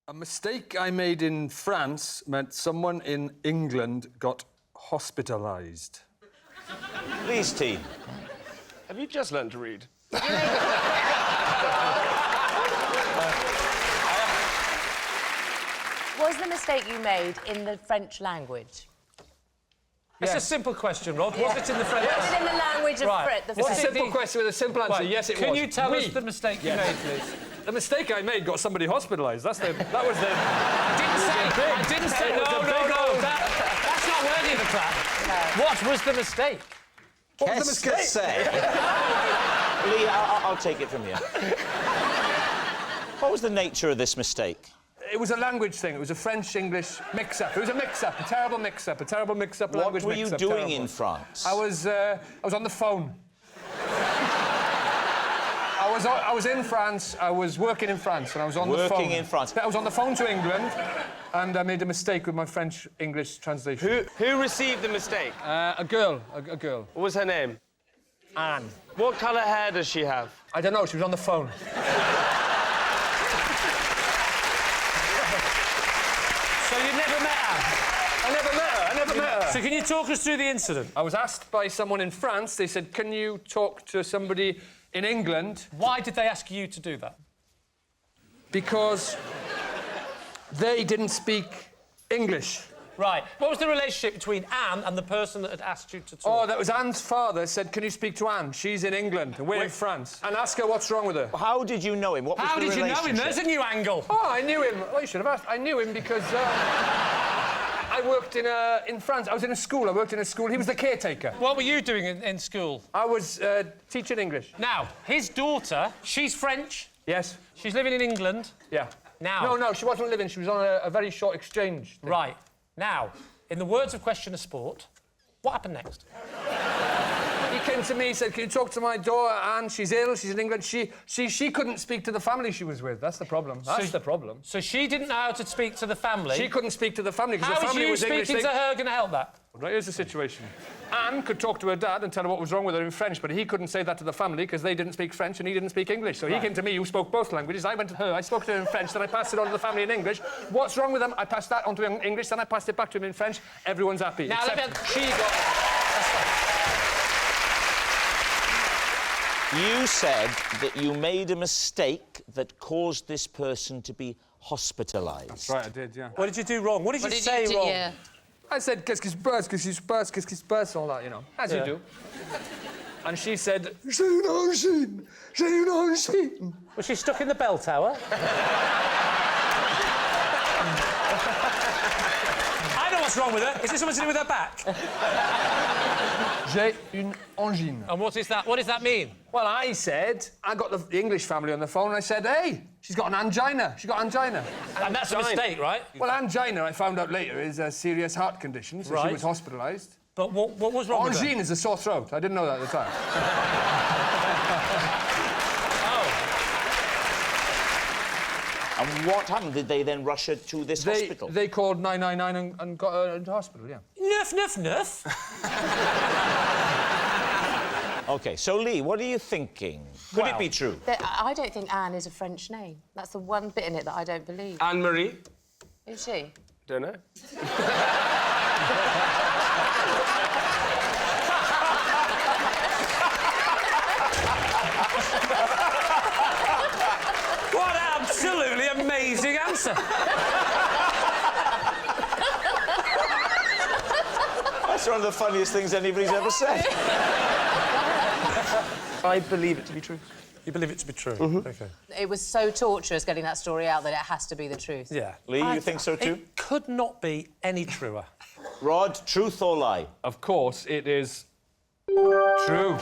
A mistake I made in France meant someone in England got hospitalized. Lee's team. Have you just learned to read? Was the mistake you made in the French language? It's a simple question, Rod. Was it in the French? Was it in the language of Right. the It's a French? simple question with a simple answer. Right. Yes, it was. Can you tell us the mistake you made, please? The mistake I made got somebody hospitalised. That was the... I didn't say... No. That's not worthy of a clap. No. What was the mistake? What was the mistake? Say. Lee, I'll take it from you. What was the nature of this mistake? It was a language thing. It was a French-English mix-up. It was a mix-up, a terrible mix-up, language mix-up. What were you doing in France? I was on the phone. I was in France. I was working in France, and I was on the phone. Working in France. I was on the phone to England, and I made a mistake with my French-English translation. Who received the mistake? A girl. What was her name? Anne. What colour hair does she have? I don't know. She was on the phone. So you never met Anne? I never met her. So can you talk us through the incident? I was asked by someone in France. They said, "Can you talk to somebody in England?" Why did they ask you to do that? Because they didn't speak English. Right. What was the relationship between Anne and the person that had asked you to talk? Oh, that was Anne's father said, "Can you speak to Anne? She's in England, and we're in France. And ask her what's wrong with her." How did you know him? What was How the did you know relationship? him? There's a new angle. Oh, I knew him. Oh, you should have asked. I knew him because I worked in France. I was in a school. I worked in a school. He was the caretaker. What were you doing in school? I was teaching English. Now, his daughter, she's French. Yes. She's living in England. Yeah. Now... No, she wasn't living. She was on a very short exchange thing. Right. Now, in the words of Question of Sport, what happened next? He came to me, said, "Can you talk to my daughter, Anne? She's ill, she's in England." She couldn't speak to the family she was with. That's the problem. That's the problem. So she didn't know how to speak to the family? She couldn't speak to the family because How the is family you was English. speaking to her going to help that? Right, here's the situation. Anne could talk to her dad and tell her what was wrong with her in French, but he couldn't say that to the family because they didn't speak French and he didn't speak English. So he came to me, who spoke both languages. I went to her, I spoke to her in French, then I passed it on to the family in English. What's wrong with them? I passed that on to him in English, then I passed it back to him in French. Everyone's happy. Now, she got... You said that you made a mistake that caused this person to be hospitalised. That's right, I did, yeah. What did you do wrong? What did you say wrong? Yeah. I said, qu'est-ce qui se passe, all that, you know, as you do. And she said, j'ai une angine. Was she stuck in the bell tower? I know what's wrong with her. Is it something to do with her back? J'ai une angine. And what is that? What does that mean? Well, I got the English family on the phone, and I said, "Hey, she's got an angina. She got angina." And that's a mistake, right? Well, angina, I found out later, is a serious heart condition, so she was hospitalised. But what was wrong with her? Angine is a sore throat. I didn't know that at the time. And what happened? Did they then rush her to this hospital? They called 999 and got her into hospital, yeah. Nuff. OK, so, Lee, what are you thinking? Could it be true? I don't think Anne is a French name. That's the one bit in it that I don't believe. Anne-Marie? Is she? Don't know. What an absolutely amazing answer. That's one of the funniest things anybody's ever said. I believe it to be true. You believe it to be true? Mm-hmm. OK. It was so torturous getting that story out that it has to be the truth. Yeah. Lee, you think so too? It could not be any truer. Rod, truth or lie? Of course, it is true.